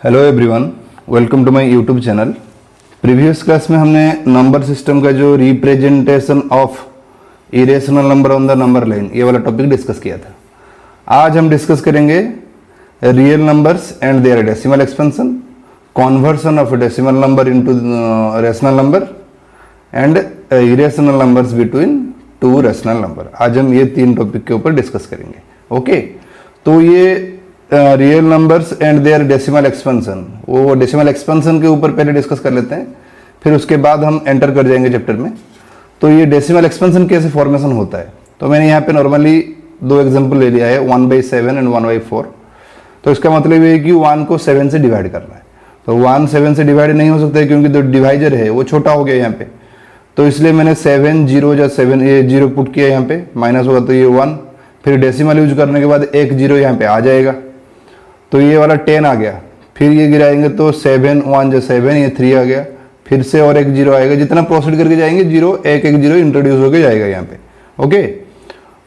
Hello everyone, welcome to my YouTube channel. Previous class में हमने number system का जो representation of irrational number on the number line ये वाला topic discuss किया था। आज हम डिस्कस करेंगे real numbers and their decimal expansion, conversion of decimal number into rational number and irrational numbers between two rational number. आज हम ये तीन टॉपिक के ऊपर डिस्कस करेंगे। ओके, तो ये real numbers and their decimal expansion, वो डेसिमल एक्सपेंशन के ऊपर पहले डिस्कस कर लेते हैं, फिर उसके बाद हम एंटर कर जाएंगे चैप्टर में। तो ये डेसिमल एक्सपेंशन कैसे फॉर्मेशन होता है, तो मैंने यहाँ पे नॉर्मली दो एग्जांपल ले लिया है, 1/7 एंड 1/4। तो इसका मतलब ये है कि 1 को 7 से डिवाइड करना है। तो 1 7 से डिवाइड नहीं हो सकता है क्योंकि जो डिवाइजर है वो छोटा हो गया यहाँ पे, तो इसलिए मैंने 7 0 या 7 ये 0 पुट किया यहाँ पे, माइनस होगा तो ये 1, फिर डेसिमल यूज करने के बाद एक 0 यहाँ पे आ जाएगा, तो ये वाला 10 आ गया। फिर ये गिराएंगे तो 7 1 जो 7, ये 3 आ गया, फिर से और एक 0 आएगा। जितना प्रोसीड करके जाएंगे 0 एक 0 इंट्रोड्यूस होके जाएगा यहाँ पे। ओके,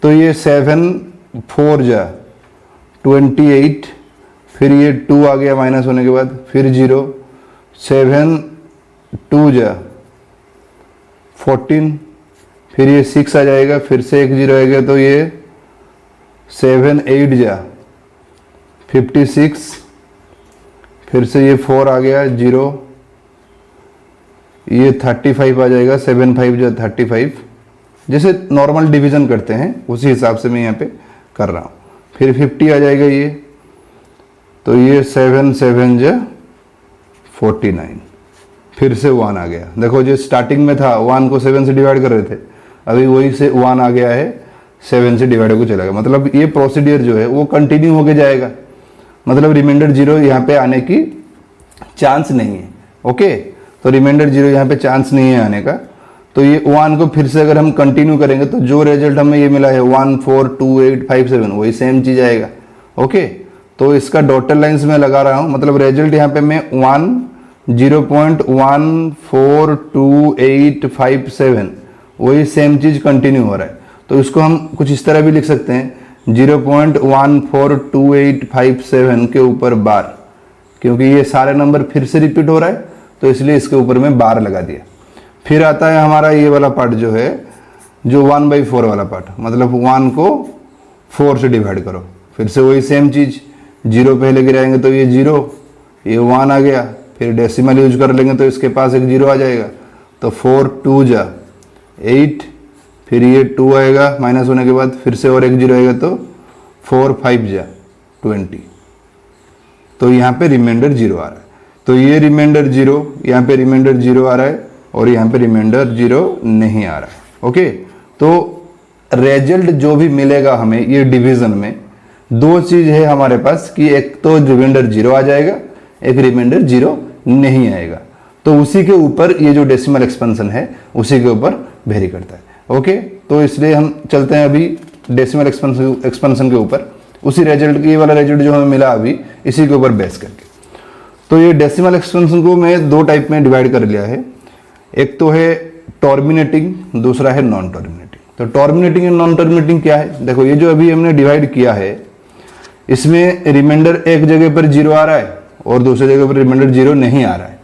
तो ये 7 4 जा 28, फिर ये 2 आ गया माइनस होने के बाद, फिर 0 7 2 जा 14, फिर ये 6 आ जाएगा, फिर से एक 0 आएगा, तो ये 7 8 जा 56, फिर से ये 4 आ गया 0, ये 35 आ जाएगा, 7 5 जो 35। जैसे नॉर्मल डिवीजन करते हैं उसी हिसाब से मैं यहाँ पे कर रहा हूँ। फिर 50 आ जाएगा ये, तो ये 7 7 जो 49, फिर से 1 आ गया। देखो जो स्टार्टिंग में था 1 को 7 से डिवाइड कर रहे थे, अभी वही से 1 आ गया है, 7 से डिवाइड होकर चलेगा। मतलब ये प्रोसीडियर जो है वो कंटिन्यू होके जाएगा, मतलब रिमाइंडर 0 यहाँ पे आने की चांस नहीं है। ओके, तो रिमाइंडर 0 यहाँ पे चांस नहीं है आने का। तो ये 1 को फिर से अगर हम कंटिन्यू करेंगे तो जो रिजल्ट हमें ये मिला है 1 4 2 8 5 7, वही सेम चीज आएगा। ओके, तो इसका डॉटेड लाइंस में लगा रहा हूँ, मतलब रिजल्ट यहाँ पे मैं 0.14285 वही सेम चीज कंटिन्यू हो रहा है। तो इसको हम कुछ इस तरह भी लिख सकते हैं 0.142857 के ऊपर बार, क्योंकि ये सारे नंबर फिर से रिपीट हो रहा है तो इसलिए इसके ऊपर में बार लगा दिया। फिर आता है हमारा ये वाला पार्ट जो है, जो 1/4 वाला पार्ट, मतलब 1 को 4 से डिवाइड करो, फिर से वही सेम चीज, 0 पहले गिराएंगे तो ये 0, ये 1 आ गया, फिर डेसिमल यूज कर लेंगे तो इसके पास एक 0 आ जाएगा, तो 4 2 जा 8, फिर ये 2 आएगा माइनस होने के बाद, फिर से और एक 0 आएगा तो 4 5 जा 20, तो यहाँ पे रिमाइंडर 0 आ रहा है। तो ये रिमाइंडर 0, यहाँ पे रिमाइंडर 0 आ रहा है और यहाँ पे रिमाइंडर 0 नहीं आ रहा है। ओके, तो रिजल्ट जो भी मिलेगा हमें ये डिवीजन में, दो चीज है हमारे पास कि एक तो रिमाइंडर 0 आ जाएगा, एक रिमाइंडर 0 नहीं आएगा। तो उसी के ऊपर ये जो डेसिमल एक्सपेंशन है उसी के ऊपर वेरी करता है। ओके, तो इसलिए हम चलते हैं अभी डेसिमल एक्सपेंशन के ऊपर, उसी रिजल्ट की, ये वाला रिजल्ट जो हमें मिला अभी इसी के ऊपर बेस करके। तो ये डेसिमल एक्सपेंशन को मैं दो टाइप में डिवाइड कर लिया है, एक तो है टर्मिनेटिंग, दूसरा है नॉन टर्मिनेटिंग। तो टर्मिनेटिंग एंड नॉन टर्मिनेटिंग क्या है, देखो ये जो अभी हमने डिवाइड किया है इसमें रिमाइंडर एक जगह पर 0 आ रहा है और दूसरी जगह पर रिमाइंडर 0 नहीं आ रहा है।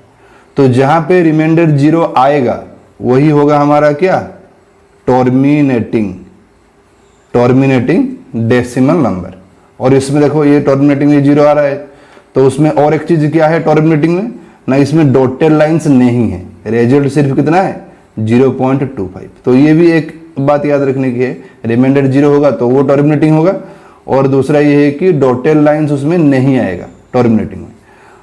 तो जहां पे रिमाइंडर 0 आएगा वही होगा हमारा क्या, टर्मिनेटिंग डेसिमल नंबर। और इसमें देखो ये टर्मिनेटिंग में 0 आ रहा है, तो उसमें और एक चीज क्या है टर्मिनेटिंग में ना, इसमें डॉटेड लाइंस नहीं है, रिजल्ट सिर्फ कितना है 0.25। तो ये भी एक बात याद रखने की है, रिमाइंडर 0 होगा तो वो टर्मिनेटिंग होगा, और दूसरा ये है कि डॉटेड लाइंस उसमें नहीं आएगा टर्मिनेटिंग में।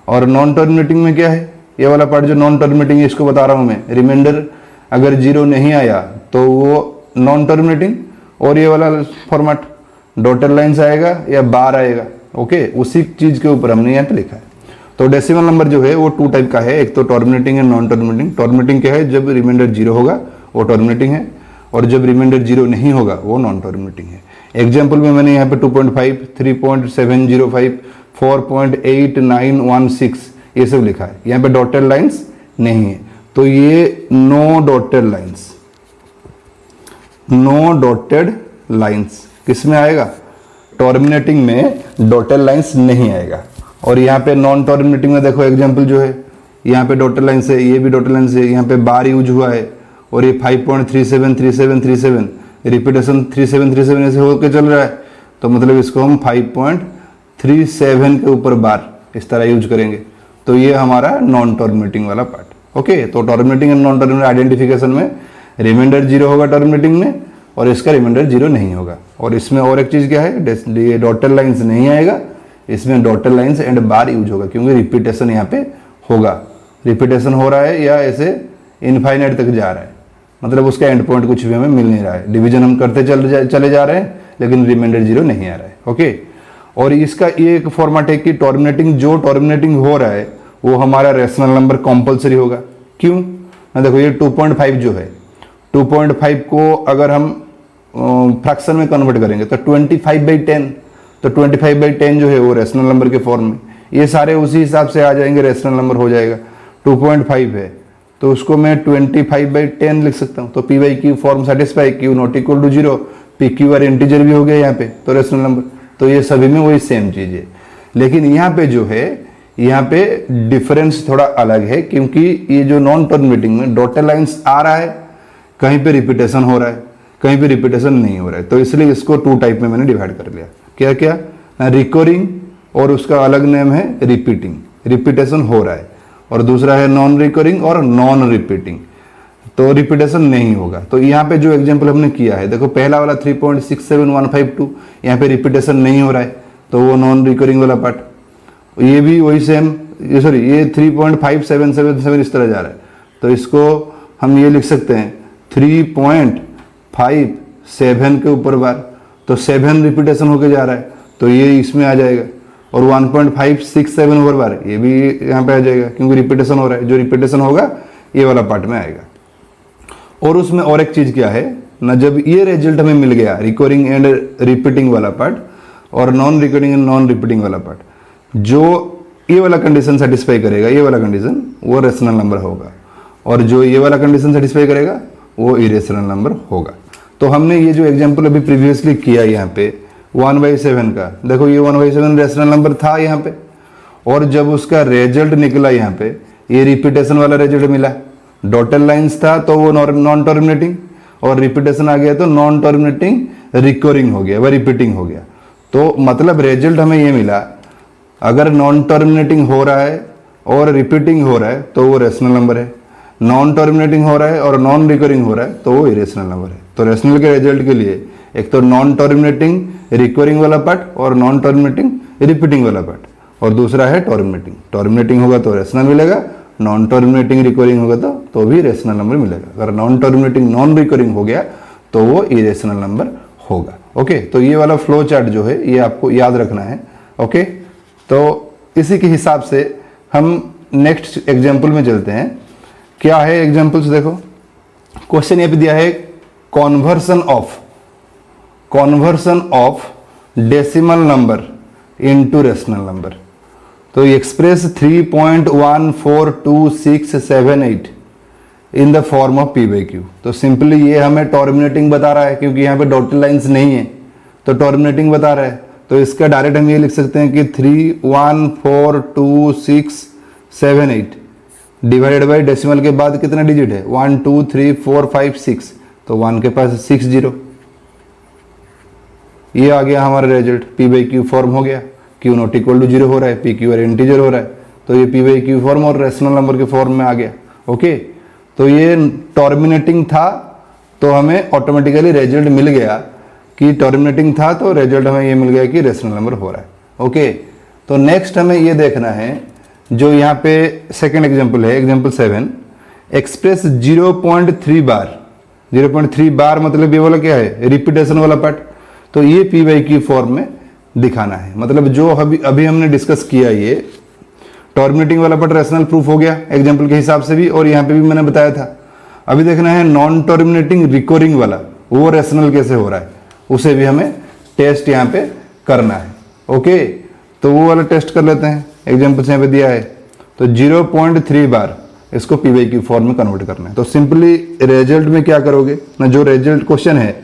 और नॉन टर्मिनेटिंग में क्या है, ये वाला पार्ट जो नॉन टर्मिनेटिंग है इसको बता रहा हूं मैं, रिमाइंडर अगर 0 नहीं आया तो वो नॉन टर्मिनेटिंग, और ये वाला फॉर्मेट डॉटेड लाइंस आएगा या बार आएगा। ओके, उसी चीज के ऊपर हमने यहाँ पे लिखा है। तो डेसिमल नंबर जो है वो 2 टाइप का है, एक तो टर्मिनेटिंग है नॉन टर्मिनेटिंग। टर्मिनेटिंग क्या है, जब रिमाइंडर 0 होगा वो टर्मिनेटिंग है, और जब रिमाइंडर 0 नहीं होगा वो नॉन टर्मिनेटिंग है। एग्जाम्पल में मैंने यहाँ पे 2.5 3.705 4.8916 ये सब लिखा है, यहाँ पे डॉटेड लाइंस नहीं है। तो ये नो डॉटेड लाइंस किस में आएगा, टर्मिनेटिंग में डॉटेड लाइंस नहीं आएगा। और यहाँ पे नॉन टर्मिनेटिंग में देखो एग्जाम्पल जो है, यहाँ पे डॉटेड लाइन से, ये भी डॉटेड लाइन से, यहाँ पे बार यूज हुआ है और ये 5.373737 रिपीटेशन 3737 ऐसे होकर चल रहा है, तो मतलब इसको हम 5.37 के ऊपर बार इस तरह यूज करेंगे। तो ये हमारा नॉन टर्मिनेटिंग वाला पार्ट। ओके, तो terminating and non terminating identification में रिमाइंडर 0 होगा टर्मिनेटिंग में और इसका रिमाइंडर 0 नहीं होगा। और इसमें और एक चीज़ क्या है, ये डॉटेड लाइन्स नहीं आएगा, इसमें dotted lines and bar use होगा क्योंकि रिपीटेशन यहाँ पे होगा। रिपीटेशन हो रहा है या ऐसे इनफाइनाइट तक जा रहा है, मतलब उसका एंड पॉइंट कुछ भी हमें मिल नहीं रहा है। डिवीजन हम करते चले जा रहे हैं लेकिन रिमाइंडर 0 नहीं आ रहा है। ओके, और इसका ये एक फॉर्मेट है कि टर्मिनेटिंग, जो टर्मिनेटिंग हो रहा है वो हमारा रेशनल नंबर कंपलसरी होगा। क्यों ना, देखो ये 2.5 जो है, 2.5 को अगर हम फ्रैक्शन में कन्वर्ट करेंगे तो 25/10, तो 25/10 जो है वो रेशनल नंबर के फॉर्म में, ये सारे उसी हिसाब से आ जाएंगे, रेशनल नंबर हो जाएगा। 2.5 है तो उसको मैं 25/10 लिख सकता हूँ, तो p/q form satisfy, q not equal to 0, pq integer भी हो गया यहाँ पे, तो रेशनल नंबर, तो ये सभी में वही सेम चीज़ है। लेकिन यहाँ पे जो है, यहाँ पे डिफरेंस थोड़ा अलग है क्योंकि ये जो नॉन टर्मिनेटिंग में डॉटेड लाइन्स आ रहा है, कहीं पे रिपीटेशन हो रहा है, कहीं पे रिपीटेशन नहीं हो रहा है, तो इसलिए इसको 2 टाइप में मैंने डिवाइड कर लिया। क्या क्या, रिकरिंग और उसका अलग नेम है रिपीटिंग, रिपीटेशन हो रहा है, और दूसरा है नॉन रिकरिंग और नॉन रिपीटिंग, तो रिपीटेशन नहीं होगा। तो यहाँ पे जो एग्जांपल हमने किया है, देखो पहला वाला 3.67152, यहाँ पे रिपीटेशन नहीं हो रहा है तो वो नॉन रिकरिंग वाला पार्ट। ये भी वही सेम, ये 3.5777 इस तरह जा रहा है, तो इसको हम ये लिख सकते हैं 3.57 के ऊपर बार, तो 7 रिपीटेशन होके जा रहा है तो ये इसमें आ जाएगा। और 1.567 ओवर बार, ये भी यहाँ पे आ जाएगा क्योंकि रिपीटेशन हो रहा है, जो रिपीटेशन होगा ये वाला पार्ट में आएगा। और उसमें और एक चीज़ क्या है ना, जब ये रिजल्ट हमें मिल गया रिकरिंग एंड रिपीटिंग वाला पार्ट और non recurring and non repeating वाला पार्ट, जो ये वाला कंडीशन सेटिस्फाई करेगा, ये वाला कंडीशन, वो रेशनल नंबर होगा, और जो ये वाला कंडीशन सेटिस्फाई करेगा वो इरेशनल नंबर होगा। तो हमने ये जो एग्जाम्पल अभी प्रीवियसली किया यहाँ पे 1/7 का, देखो ये 1/7 रेशनल नंबर था यहाँ पे, और जब उसका रिजल्ट निकला यहाँ पे, ये रिपीटेशन वाला रिजल्ट मिला, डॉटेड लाइन्स था तो वो नॉन टर्मिनेटिंग, और रिपीटेशन आ गया तो नॉन टर्मिनेटिंग रिकरिंग हो गया, वह रिपीटिंग हो गया। तो मतलब रिजल्ट हमें ये मिला, अगर नॉन टर्मिनेटिंग हो रहा है और रिपीटिंग हो रहा है तो वो रेशनल नंबर है, नॉन टर्मिनेटिंग हो रहा है और नॉन रिकरिंग हो रहा है तो वो इरेशनल नंबर है। तो रेशनल के रिजल्ट के लिए एक तो नॉन टर्मिनेटिंग रिकरिंग वाला पार्ट और नॉन टर्मिनेटिंग रिपीटिंग वाला पार्ट, और दूसरा है टर्मिनेटिंग। टर्मिनेटिंग होगा तो रेशनल मिलेगा, नॉन टर्मिनेटिंग रिकरिंग होगा तो भी रेशनल नंबर मिलेगा। अगर नॉन टर्मिनेटिंग नॉन रिकरिंग हो गया तो वो इरेशनल नंबर होगा। ओके, तो ये वाला फ्लो चार्ट जो है ये आपको याद रखना है। ओके, तो इसी के हिसाब से हम नेक्स्ट एग्जाम्पल में चलते हैं। क्या है एग्जाम्पल्स, देखो क्वेश्चन ये भी दिया है, conversion of decimal number into rational number. तो express 3.142678 in the form of p/q। तो सिंपली ये हमें टर्मिनेटिंग बता रहा है क्योंकि यहाँ पे डॉटेड लाइन्स नहीं है, तो टर्मिनेटिंग बता रहा है, तो इसका डायरेक्ट हम ये लिख सकते हैं कि 3.142678 डिवाइडेड बाई डेसिमल के बाद कितना डिजिट है, 1 2 3 4 5 6, तो 1 के पास 6 0, ये आ गया हमारा रिजल्ट, p/q फॉर्म हो गया, q नॉट इक्वल टू 0 हो रहा है, pq इंटीजर हो रहा है, तो ये p/q फॉर्म और रेशनल नंबर के फॉर्म में आ गया। ओके, तो ये टर्मिनेटिंग था तो हमें ऑटोमेटिकली रिजल्ट मिल गया कि टर्मिनेटिंग था, तो रिजल्ट हमें ये मिल गया कि रेशनल नंबर हो रहा है। ओके, तो नेक्स्ट हमें ये देखना है, जो यहाँ पे सेकेंड एग्जाम्पल है, एग्जाम्पल 7, एक्सप्रेस 0.3 बार। 0.3 बार मतलब ये वाला क्या है, रिपीटेशन वाला पार्ट, तो ये p/q फॉर्म में दिखाना है। मतलब जो अभी हमने डिस्कस किया, ये टर्मिनेटिंग वाला पार्ट रेशनल प्रूफ हो गया एग्जाम्पल के हिसाब से भी, और यहाँ पे भी मैंने बताया था। अभी देखना है नॉन टर्मिनेटिंग रिकरिंग वाला, वो रेशनल कैसे हो रहा है, उसे भी हमें टेस्ट यहाँ पे करना है। ओके, तो वो वाला टेस्ट कर लेते हैं, एग्जाम्पल यहाँ पे दिया है, तो 0.3 बार इसको p/q फॉर्म में कन्वर्ट करना है। तो सिंपली रिजल्ट में क्या करोगे ना, जो रिजल्ट क्वेश्चन है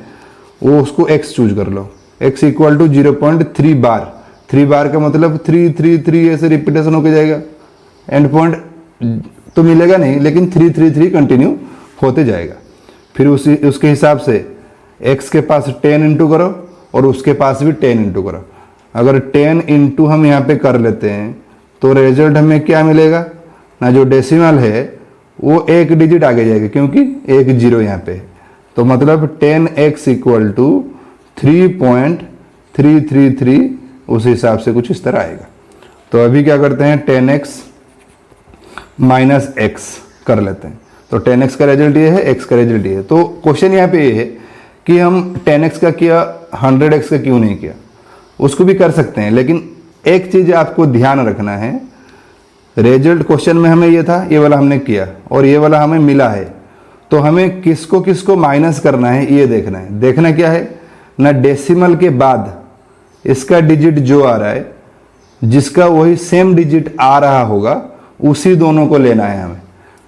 वो उसको x चूज कर लो, x इक्वल टू 0.3 बार 3 बार का मतलब 3 3 3 ऐसे रिपीटेशन होके जाएगा, एंड पॉइंट तो मिलेगा नहीं, लेकिन 3 3 3 कंटिन्यू होते जाएगा। फिर उसके हिसाब से x के पास 10 इंटू करो और उसके पास भी 10 इंटू करो। अगर 10 इंटू हम यहाँ पे कर लेते हैं तो रिजल्ट हमें क्या मिलेगा ना, जो डेसिमल है वो एक डिजिट आगे जाएगा क्योंकि एक जीरो यहाँ पे है। तो मतलब 10x इक्वल टू 3.333, उस हिसाब से कुछ इस तरह आएगा। तो अभी क्या करते हैं, 10x माइनस x कर लेते हैं। तो 10x का रिजल्ट ये है, x का रिजल्ट ये है। तो क्वेश्चन यहाँ पे ये है कि हम 10x का किया, 100x का क्यों नहीं किया। उसको भी कर सकते हैं, लेकिन एक चीज़ आपको ध्यान रखना है, रिजल्ट क्वेश्चन में हमें ये था, ये वाला हमने किया और ये वाला हमें मिला है, तो हमें किसको किसको माइनस करना है ये देखना है। देखना क्या है ना, डेसिमल के बाद इसका डिजिट जो आ रहा है, जिसका वही सेम डिजिट आ रहा होगा, उसी दोनों को लेना है हमें।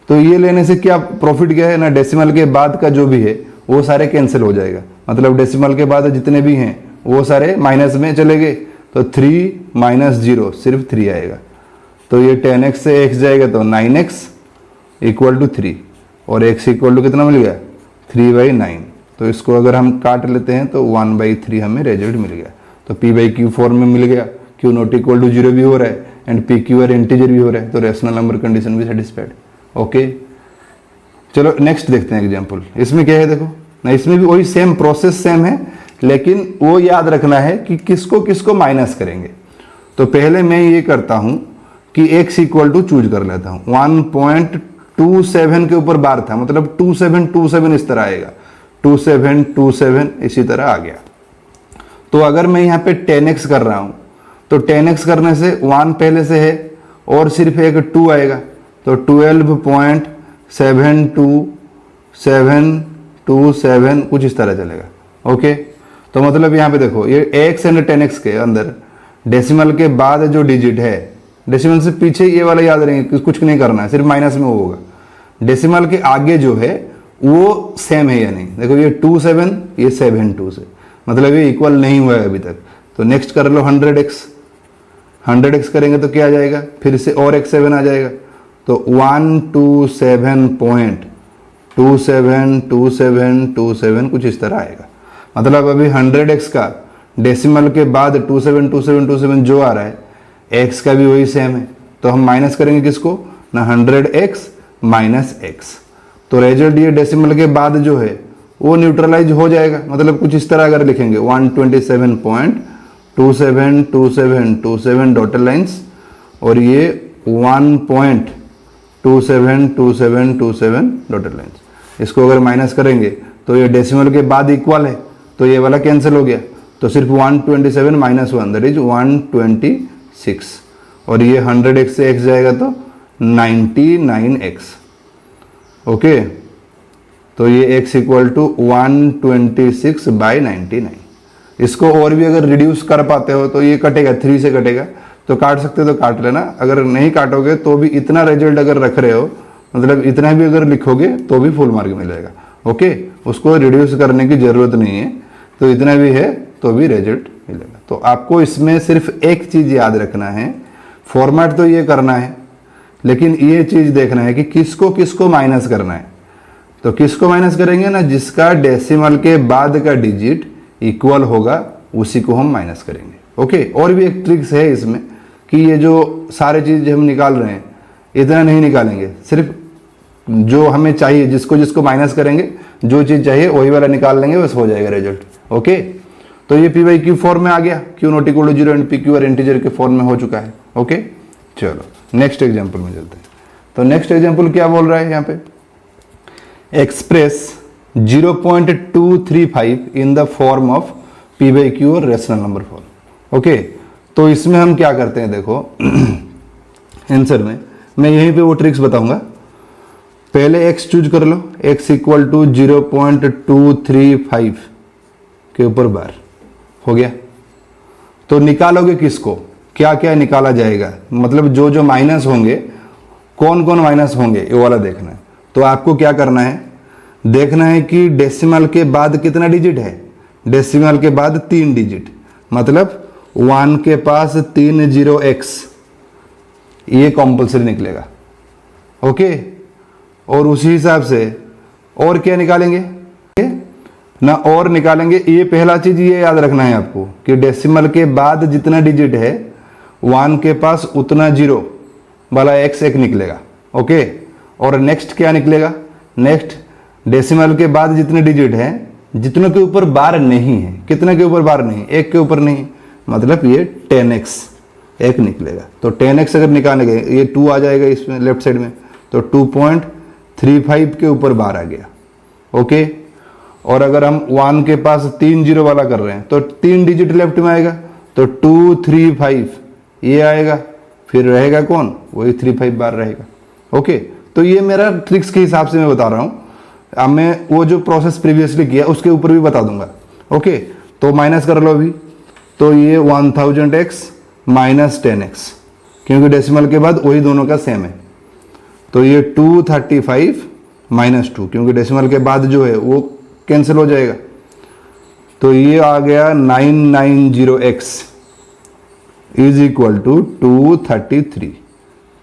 तो ये लेने से क्या प्रॉफिट क्या है ना, डेसिमल के बाद का जो भी है वो सारे कैंसिल हो जाएगा। मतलब डेसिमल के बाद जितने भी हैं वो सारे माइनस में चले गए, तो 3 माइनस 0 सिर्फ 3 आएगा। तो ये 10x से x जाएगा तो 9x इक्वल टू 3, और x इक्वल टू कितना मिल गया, 3/9। तो इसको अगर हम काट लेते हैं तो 1/3 हमें रिजल्ट मिल गया। तो p/q फॉर्म में मिल गया, q नॉट इक्वल टू 0 भी हो रहा है एंड pq और इंटीजर भी हो रहा है, तो रेशनल नंबर कंडीशन भी सेटिस्फाइड। ओके, चलो नेक्स्ट देखते हैं एग्जाम्पल। इसमें क्या है देखो ना, इसमें भी वही सेम प्रोसेस सेम है, लेकिन वो याद रखना है कि किसको किसको माइनस करेंगे। तो पहले मैं ये करता हूं कि x इक्वल टू चूज कर लेता हूं। 1.27 के ऊपर बार था, मतलब 2727 इस तरह आएगा, 2727 इसी तरह आ गया। तो अगर मैं यहाँ पे 10x कर रहा हूं तो 10x करने से 1 पहले से है और सिर्फ एक 2 आएगा, तो 12.72727 कुछ इस तरह चलेगा। ओके, तो मतलब यहाँ पे देखो ये x एंड 10x के अंदर डेसिमल के बाद जो डिजिट है, डेसिमल से पीछे ये वाला याद रहेंगे, कुछ नहीं करना है, सिर्फ माइनस में वो होगा। डेसिमल के आगे जो है वो सेम है या नहीं, देखो ये 27, ये 7 से, मतलब ये इक्वल नहीं हुआ है अभी तक। तो नेक्स्ट कर लो 100x करेंगे तो क्या आ जाएगा, फिर से और एक 7 आ जाएगा, तो 127.272727 कुछ इस तरह आएगा। मतलब अभी 100x का डेसिमल के बाद 272727 जो आ रहा है, x का भी वही सेम है, तो हम माइनस करेंगे किसको ना, 100x माइनस x। तो रिजल्ट ये डेसिमल के बाद जो है वो न्यूट्रलाइज हो जाएगा। मतलब कुछ इस तरह अगर लिखेंगे 127.272727 डॉटेड लाइन्स, और ये 1.272727 डॉटेड लाइन्स। इसको अगर माइनस करेंगे तो ये डेसिमल के बाद इक्वल है, तो ये वाला कैंसिल हो गया, तो सिर्फ 127 माइनस 1 दैट इज 126, और ये 100x से x जाएगा तो 99x। ओके, तो ये x इक्वल टू 126/99। इसको और भी अगर रिड्यूस कर पाते हो तो ये कटेगा, 3 से कटेगा, तो काट सकते हो तो काट लेना। अगर नहीं काटोगे तो भी इतना रिजल्ट अगर रख रहे हो, मतलब इतना भी अगर लिखोगे तो भी फुल मार्क मिलेगा। ओके, उसको रिड्यूस करने की जरूरत नहीं है, तो इतना भी है तो भी रिजल्ट मिलेगा। तो आपको इसमें सिर्फ एक चीज याद रखना है, फॉर्मेट तो ये करना है, लेकिन ये चीज देखना है कि किसको किसको माइनस करना है। तो किसको माइनस करेंगे ना, जिसका डेसिमल के बाद का डिजिट इक्वल होगा उसी को हम माइनस करेंगे। ओके, और भी एक ट्रिक्स है इसमें कि ये जो सारे चीज हम निकाल रहे हैं इतना नहीं निकालेंगे, सिर्फ जो हमें चाहिए, जिसको जिसको माइनस करेंगे, जो चीज चाहिए वही वाला निकाल लेंगे, बस हो जाएगा रिजल्ट। ओके, तो ये p/q फॉर्म में आ गया, q not equal to 0 and pq और इंटीजर के फॉर्म में हो चुका है। ओके, चलो नेक्स्ट एग्जांपल में चलते हैं। तो नेक्स्ट एग्जांपल क्या बोल रहा है यहाँ पे, express 0.235 in the form of p/q और रेशनल नंबर फॉर्म। ओके, तो इसमें हम क्या करते हैं देखो आंसर में मैं यहीं पे वो ट्रिक्स बताऊंगा। पहले x चूज कर लो, x इक्वल टू 0.235 के ऊपर बार हो गया। तो निकालोगे किसको, क्या क्या निकाला जाएगा, मतलब जो जो माइनस होंगे, कौन कौन माइनस होंगे, ये वाला देखना है। तो आपको क्या करना है, देखना है कि डेसिमल के बाद कितना डिजिट है, डेसिमल के बाद 3 डिजिट, मतलब 1 के पास 30x, ये कंपल्सरी निकलेगा। ओके, और उसी हिसाब से और क्या निकालेंगे ना, और निकालेंगे। ये पहला चीज ये याद रखना है आपको कि डेसिमल के बाद जितना डिजिट है 1 के पास उतना जीरो वाला x एक निकलेगा। ओके, और नेक्स्ट क्या निकलेगा, नेक्स्ट डेसिमल के बाद जितने डिजिट हैं जितनों के ऊपर बार नहीं है, कितने के ऊपर बार नहीं, एक के ऊपर नहीं, मतलब ये 10x एक निकलेगा। तो 10x अगर निकालेंगे ये 2 आ जाएगा इसमें लेफ्ट साइड में, तो 2.35 के ऊपर बार आ गया। ओके, और अगर हम 1 के पास 3 जीरो वाला कर रहे हैं तो 3 डिजिट लेफ्ट में आएगा, तो 235 ये आएगा, फिर रहेगा कौन, वही 35 बार रहेगा। ओके, तो ये मेरा ट्रिक्स के हिसाब से मैं बता रहा हूँ। अब मैं वो जो प्रोसेस प्रीवियसली किया उसके ऊपर भी बता दूंगा। ओके, तो माइनस कर लो अभी, तो ये 1000x माइनस 10x, क्योंकि डेसिमल के बाद वही दोनों का सेम है। तो ये 235 माइनस 2, क्योंकि डेसिमल के बाद जो है वो कैंसिल हो जाएगा, तो ये आ गया 990x इज इक्वल टू 233।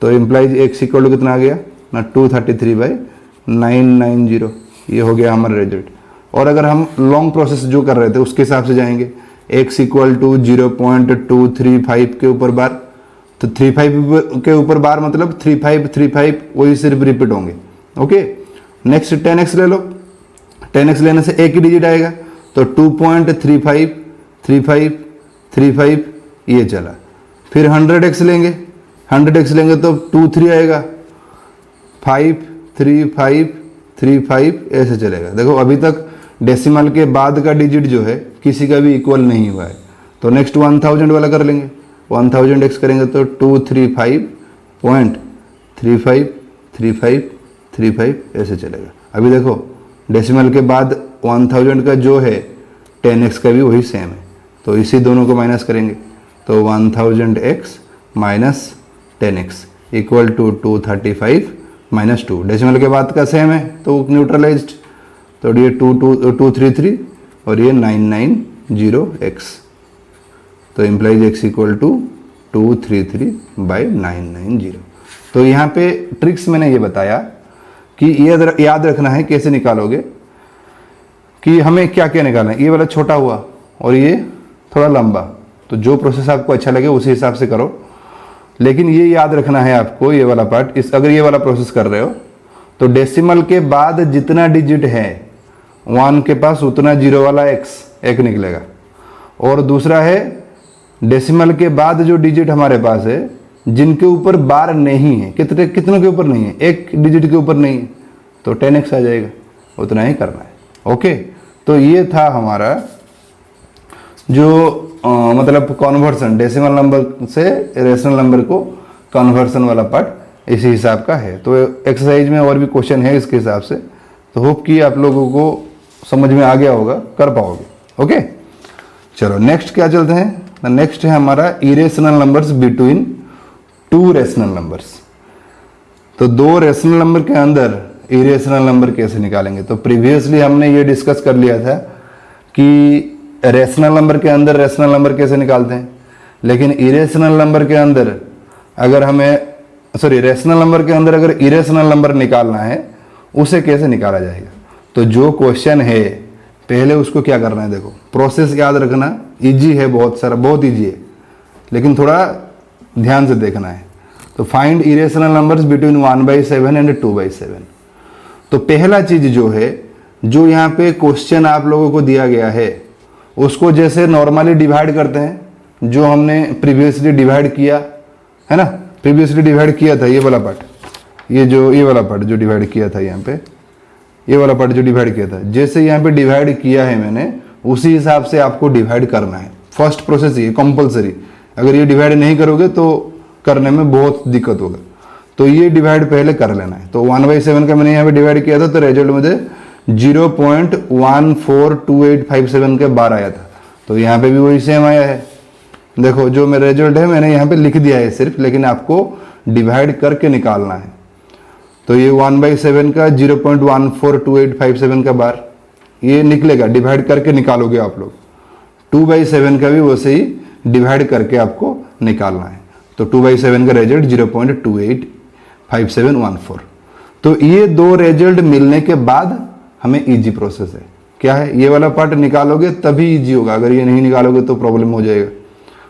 तो इम्प्लाइज x इक्वल टू कितना आ गया ना, 233/990, ये हो गया हमारा रिजल्ट। और अगर हम लॉन्ग प्रोसेस जो कर रहे थे उसके हिसाब से जाएंगे, x इक्वल टू 0.235 के ऊपर बार, तो 35 के ऊपर बार मतलब 3535 वही सिर्फ रिपीट होंगे। ओके, नेक्स्ट 10x ले लो, 10x लेने से एक ही डिजिट आएगा, तो 2.35 35 35 ये चला। फिर 100x लेंगे, 100x लेंगे तो 23 आएगा, 5 3 5 3 5 ऐसे चलेगा। देखो अभी तक डेसिमल के बाद का डिजिट जो है किसी का भी इक्वल नहीं हुआ है। तो नेक्स्ट 1000 वाला कर लेंगे, 1000x करेंगे तो 235.353535 ऐसे चलेगा। अभी देखो डेसिमल के बाद 1000 का जो है 10x का भी वही सेम है, तो इसी दोनों को माइनस करेंगे, तो 1000x minus 10x equal to 235 minus 2। Decimal के बाद का सेम है तो न्यूट्रलाइज्ड, तो ये 233 और ये 990x, तो इम्प्लाइज x इक्वल टू 233/990। तो यहाँ पे ट्रिक्स मैंने ये बताया कि ये याद रखना है कैसे निकालोगे, कि हमें क्या क्या निकालना है। ये वाला छोटा हुआ और ये थोड़ा लंबा, तो जो प्रोसेस आपको अच्छा लगे उसी हिसाब से करो, लेकिन ये याद रखना है आपको ये वाला पार्ट। अगर ये वाला प्रोसेस कर रहे हो तो डेसिमल के बाद जितना डिजिट है 1 के पास उतना जीरो वाला x एक निकलेगा, और दूसरा है डेसिमल के बाद जो डिजिट हमारे पास है जिनके ऊपर बार नहीं है, कितनों के ऊपर नहीं है, एक डिजिट के ऊपर नहीं है, तो 10x आ जाएगा, उतना ही करना है। ओके, तो ये था हमारा जो मतलब कन्वर्सन, डेसिमल नंबर से रेशनल नंबर को कन्वर्सन वाला पार्ट इसी हिसाब का है। तो एक्सरसाइज में और भी क्वेश्चन है इसके हिसाब से, तो होप कि आप लोगों को समझ में आ गया होगा, कर पाओगे। ओके, चलो नेक्स्ट क्या चलते हैं। नेक्स्ट है हमारा irrational numbers between two rational numbers. तो दो रेशनल नंबर के अंदर इरेशनल नंबर कैसे निकालेंगे। तो प्रीवियसली हमने ये डिस्कस कर लिया था कि रेशनल नंबर के अंदर रेशनल नंबर कैसे निकालते हैं, लेकिन इरेशनल नंबर के अंदर अगर हमें रेशनल नंबर के अंदर अगर इरेशनल नंबर निकालना है उसे कैसे निकाला जाएगा। तो जो क्वेश्चन है पहले उसको क्या करना है, देखो प्रोसेस याद रखना, इजी है, बहुत सारा, बहुत इजी है, लेकिन थोड़ा ध्यान से देखना है। तो find irrational numbers between 1/7 and 2/7। तो पहला चीज जो है, जो यहाँ पे क्वेश्चन आप लोगों को दिया गया है उसको जैसे नॉर्मली डिवाइड करते हैं, जो हमने प्रीवियसली डिवाइड किया है ना, प्रीवियसली डिवाइड किया था ये वाला पार्ट, ये वाला पार्ट जो डिवाइड किया था यहाँ पे, ये वाला पार्ट जो डिवाइड किया था, जैसे यहाँ पे डिवाइड किया है मैंने उसी हिसाब से आपको डिवाइड करना है। फर्स्ट प्रोसेस ये कंपलसरी, अगर ये डिवाइड नहीं करोगे तो करने में बहुत दिक्कत होगा। तो ये डिवाइड पहले कर लेना है। तो 1/7 का मैंने यहाँ पे डिवाइड किया था, तो रिजल्ट मुझे 0.142857 के बार आया था। तो यहाँ पे भी वही सेम आया है। देखो जो मेरा रिजल्ट है मैंने यहाँ पे लिख दिया है सिर्फ, लेकिन आपको डिवाइड करके निकालना है। तो ये 1/7 का 0.142857 का बार ये निकलेगा, डिवाइड करके निकालोगे आप लोग। 2/7 का भी वैसे ही डिवाइड करके आपको निकालना है। तो 2/7 का रिजल्ट 0.285714। तो ये दो रिजल्ट मिलने के बाद हमें इजी प्रोसेस है। क्या है, ये वाला पार्ट निकालोगे तभी इजी होगा, अगर ये नहीं निकालोगे तो प्रॉब्लम हो जाएगा।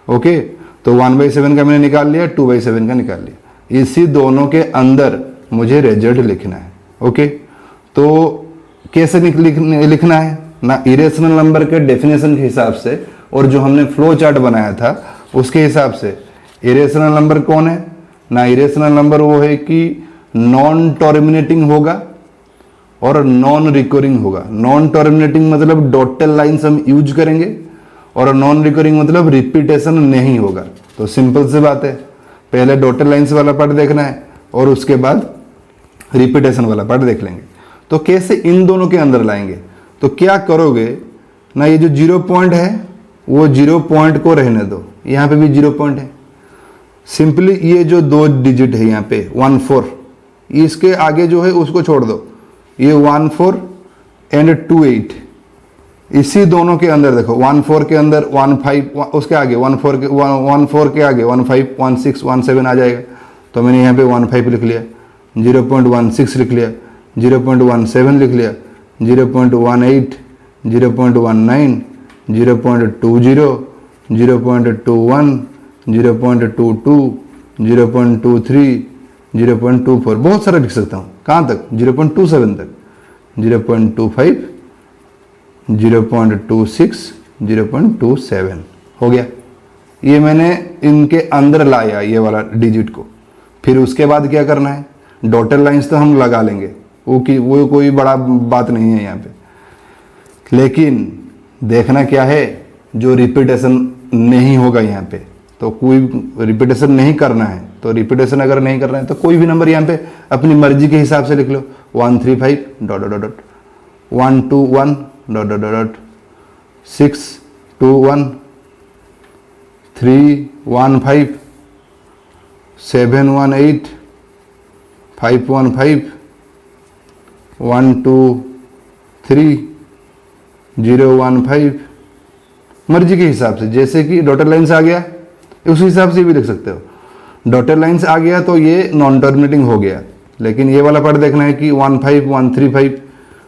ओके, तो 1/7 का मैंने निकाल लिया, 2/7 का निकाल लिया। इसी दोनों के अंदर मुझे रिजल्ट लिखना है। ओके, तो कैसे लिखना है ना, इरेशनल नंबर के डेफिनेशन के हिसाब से और जो हमने फ्लो चार्ट बनाया था उसके हिसाब से। इरेशनल नंबर कौन है ना, इरेशनल नंबर वो है कि नॉन टर्मिनेटिंग होगा और नॉन रिकरिंग होगा। नॉन टर्मिनेटिंग मतलब डॉटेड लाइन्स हम यूज करेंगे और नॉन रिकरिंग मतलब रिपीटेशन नहीं होगा। तो सिंपल सी बात है, पहले डॉटेड लाइन्स वाला पार्ट देखना है और उसके बाद रिपीटेशन वाला पार्ट देख लेंगे। तो कैसे इन दोनों के अंदर लाएंगे, तो क्या करोगे ना, ये जो 0 पॉइंट है वो 0 पॉइंट को रहने दो, यहाँ पे भी 0 पॉइंट है। सिंपली ये जो 2 डिजिट है यहाँ पे 14, इसके आगे जो है उसको छोड़ दो, ये 14 एंड 28, इसी दोनों के अंदर देखो 14 के अंदर 15, उसके आगे 14 के आगे 15, 16, 17 आ जाएगा। तो मैंने यहाँ पे 15 लिख लिया, 0.16 लिख लिया, 0.17 लिख लिया, 0.18, 0.19, 0.20, 0.21, 0.22, 0.23, 0.24, बहुत सारा लिख सकता हूँ। कहाँ तक, 0.27 तक, 0.25, 0.26, 0.27 हो गया। ये मैंने इनके अंदर लाया ये वाला डिजिट को। फिर उसके बाद क्या करना है, डॉटेड लाइंस तो हम लगा लेंगे, वो कोई बड़ा बात नहीं है यहाँ पे, लेकिन देखना क्या है, जो रिपीटेशन नहीं होगा यहाँ पे, तो कोई रिपीटेशन नहीं करना है। तो रिपीटेशन अगर नहीं करना है तो कोई भी नंबर यहाँ पे अपनी मर्जी के हिसाब से लिख लो, 135 dot dot dot 121 dot dot dot 621 315 718 515 123 015, मर्जी के हिसाब से, जैसे कि डॉटेड लाइन्स आ गया उस हिसाब से भी लिख सकते हो। डॉटेड लाइन्स आ गया तो ये नॉन टर्मिनेटिंग हो गया, लेकिन ये वाला पार्ट देखना है कि 15 135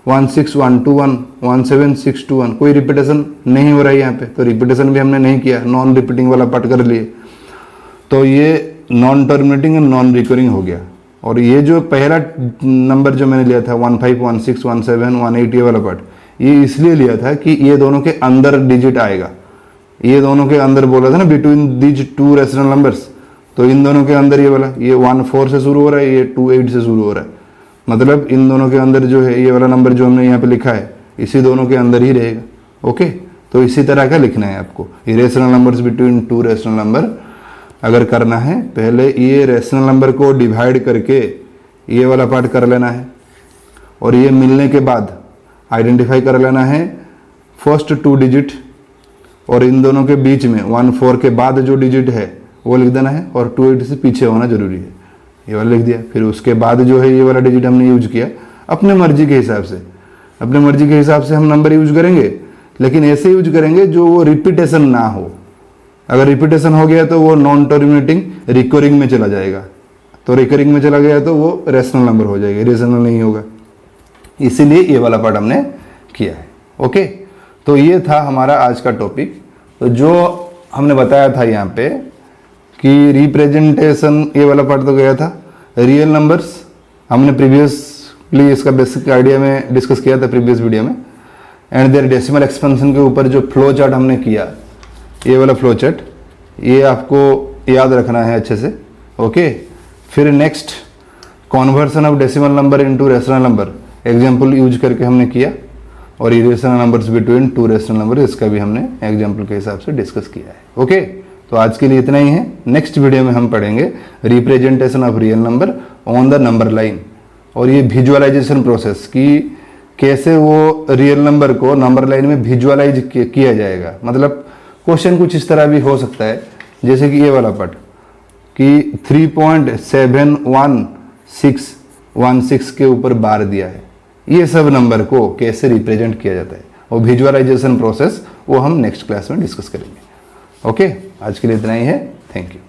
16 121 17 621, कोई रिपीटेशन नहीं हो रहा है यहाँ पे, तो रिपीटेशन भी हमने नहीं किया, नॉन रिपीटिंग वाला पार्ट कर लिए। तो ये non terminating and non recurring हो गया। और ये जो पहला नंबर जो मैंने लिया था 15 16 17 18, ये वाला पार्ट, ये इसलिए लिया था कि ये दोनों के अंदर डिजिट आएगा, ये दोनों के अंदर बोला था ना, बिटवीन दीज 2 रेशनल नंबर्स। तो इन दोनों के अंदर ये वाला, ये 14 से शुरू हो रहा है, ये 28 से शुरू हो रहा है, मतलब इन दोनों के अंदर जो है ये वाला नंबर जो हमने यहाँ पे लिखा है इसी दोनों के अंदर ही रहेगा। ओके, तो इसी तरह का लिखना है आपको, irrational numbers between 2 rational number अगर करना है, पहले ये रेशनल नंबर को डिवाइड करके ये वाला पार्ट कर लेना है, और ये मिलने के बाद आइडेंटिफाई कर लेना है फर्स्ट 2 डिजिट, और इन दोनों के बीच में 14 के बाद जो डिजिट है वो लिख देना है, और 28 से पीछे होना जरूरी है, ये वाला लिख दिया। फिर उसके बाद जो है ये वाला डिजिट हमने यूज किया अपने मर्जी के हिसाब से, अपने मर्जी के हिसाब से हम नंबर यूज करेंगे, लेकिन ऐसे यूज करेंगे जो वो रिपीटेशन ना हो। अगर रिपीटेशन हो गया तो वो नॉन टर्मिनेटिंग रिकरिंग में चला जाएगा, तो रिकरिंग में चला गया तो वो रेशनल नंबर हो जाएगा, इरेशनल नहीं होगा। इसीलिए ये वाला पार्ट हमने किया है। ओके, तो ये था हमारा आज का टॉपिक। तो जो हमने बताया था यहाँ पे कि रिप्रेजेंटेशन, ये वाला पार्ट तो गया था। रियल नंबर्स हमने प्रीवियसली इसका बेसिक आइडिया में डिस्कस किया था प्रीवियस वीडियो में, एंड देयर डेसिमल एक्सपेंशन के ऊपर जो फ्लो चार्ट हमने किया, ये वाला फ्लो चार्ट, ये आपको याद रखना है अच्छे से। ओके, फिर next conversion of decimal number into rational number example use करके हमने किया, और irrational numbers between 2 rational number, इसका भी हमने एग्जाम्पल के हिसाब से डिस्कस किया है। ओके, तो आज के लिए इतना ही है। नेक्स्ट वीडियो में हम पढ़ेंगे representation of real number on the number line, और ये विजुअलाइजेशन प्रोसेस की कैसे वो रियल नंबर को नंबर लाइन में विजुअलाइज किया जाएगा। मतलब क्वेश्चन कुछ इस तरह भी हो सकता है, जैसे कि ये वाला पार्ट कि 3.711616 के ऊपर बार दिया है, ये सब नंबर को कैसे रिप्रेजेंट किया जाता है, और विजुअलाइजेशन प्रोसेस वो हम नेक्स्ट क्लास में डिस्कस करेंगे। ओके, आज के लिए इतना ही है। Thank you.